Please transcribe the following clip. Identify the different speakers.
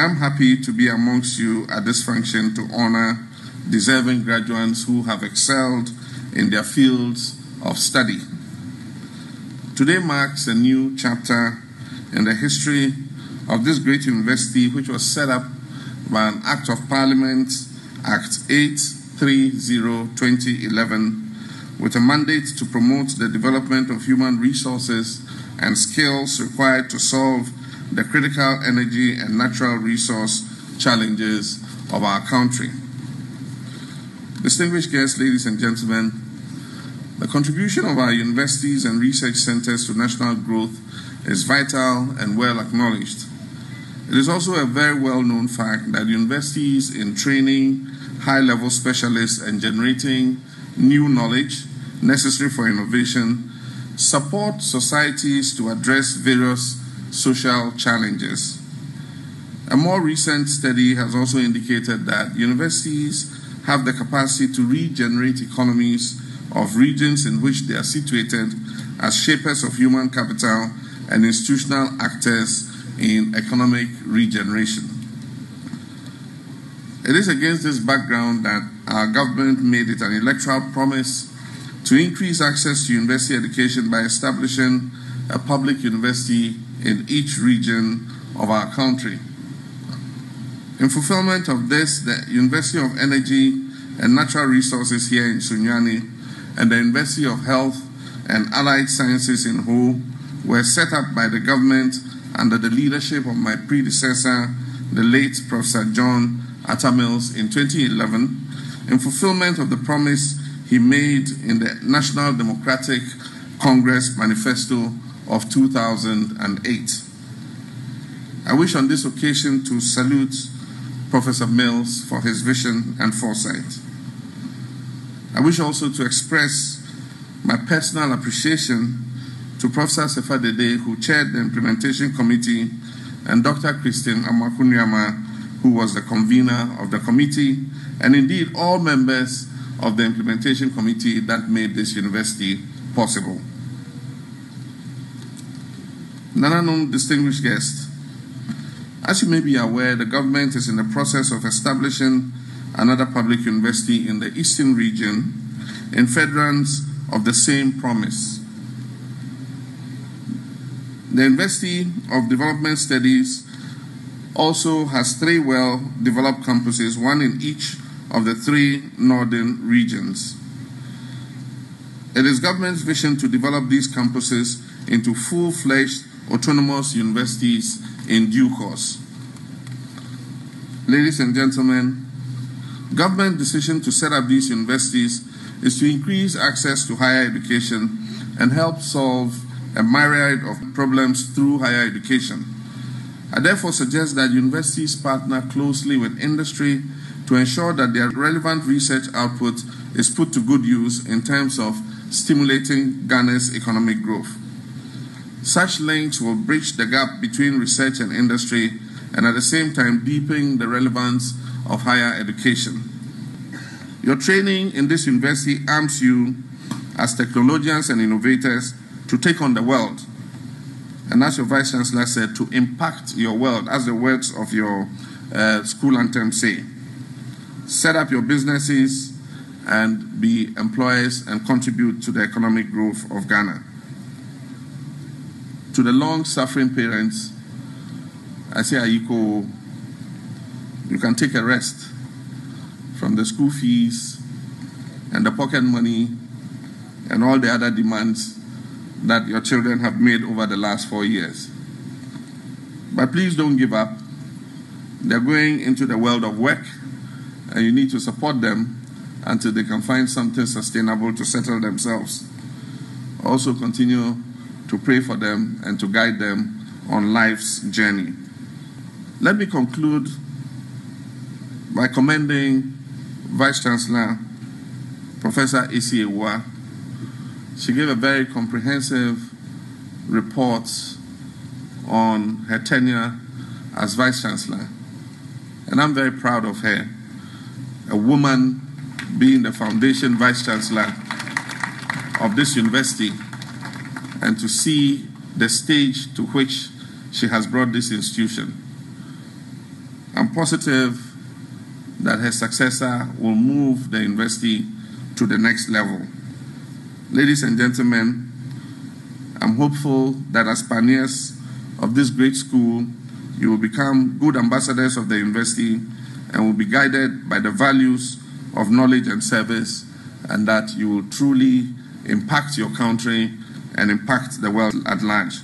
Speaker 1: I am happy to be amongst you at this function to honor deserving graduates who have excelled in their fields of study. Today marks a new chapter in the history of this great university, which was set up by an Act of Parliament, Act 830-2011, with a mandate to promote the development of human resources and skills required to solve the critical energy and natural resource challenges of our country. Distinguished guests, ladies and gentlemen, the contribution of our universities and research centers to national growth is vital and well acknowledged. It is also a very well-known fact that universities in training high-level specialists and generating new knowledge necessary for innovation support societies to address various social challenges. A more recent study has also indicated that universities have the capacity to regenerate economies of regions in which they are situated as shapers of human capital and institutional actors in economic regeneration. It is against this background that our government made it an electoral promise to increase access to university education by establishing a public university in each region of our country. In fulfillment of this, the University of Energy and Natural Resources here in Sunyani and the University of Health and Allied Sciences in Ho were set up by the government under the leadership of my predecessor, the late Professor John Attamills, in 2011, in fulfillment of the promise he made in the National Democratic Congress Manifesto of 2008. I wish on this occasion to salute Professor Mills for his vision and foresight. I wish also to express my personal appreciation to Professor Sefa Dede, who chaired the Implementation Committee, and Dr. Christine Amakunyama, who was the convener of the committee, and indeed all members of the Implementation Committee that made this university possible. Nananom distinguished guests, as you may be aware, the government is in the process of establishing another public university in the Eastern region in furtherance of the same promise. The University of Development Studies also has 3 well-developed campuses, one in each of the 3 northern regions. It is government's vision to develop these campuses into full-fledged autonomous universities in due course. Ladies and gentlemen, government decision to set up these universities is to increase access to higher education and help solve a myriad of problems through higher education. I therefore suggest that universities partner closely with industry to ensure that their relevant research output is put to good use in terms of stimulating Ghana's economic growth. Such links will bridge the gap between research and industry and at the same time deepen the relevance of higher education. Your training in this university arms you as technologians and innovators to take on the world. And as your Vice Chancellor said, to impact your world, as the words of your school anthem say. Set up your businesses and be employers and contribute to the economic growth of Ghana. To the long-suffering parents, I say, Ayiko, you can take a rest from the school fees and the pocket money and all the other demands that your children have made over the last 4 years. But please don't give up. They're going into the world of work, and you need to support them until they can find something sustainable to settle themselves. Also continue to pray for them and to guide them on life's journey. Let me conclude by commending Vice Chancellor Professor Isi Ewa. She gave a very comprehensive report on her tenure as Vice Chancellor, and I'm very proud of her. A woman being the foundation Vice Chancellor of this university, and to see the stage to which she has brought this institution. I'm positive that her successor will move the university to the next level. Ladies and gentlemen, I'm hopeful that as pioneers of this great school, you will become good ambassadors of the university and will be guided by the values of knowledge and service, and that you will truly impact your country and impact the world at large.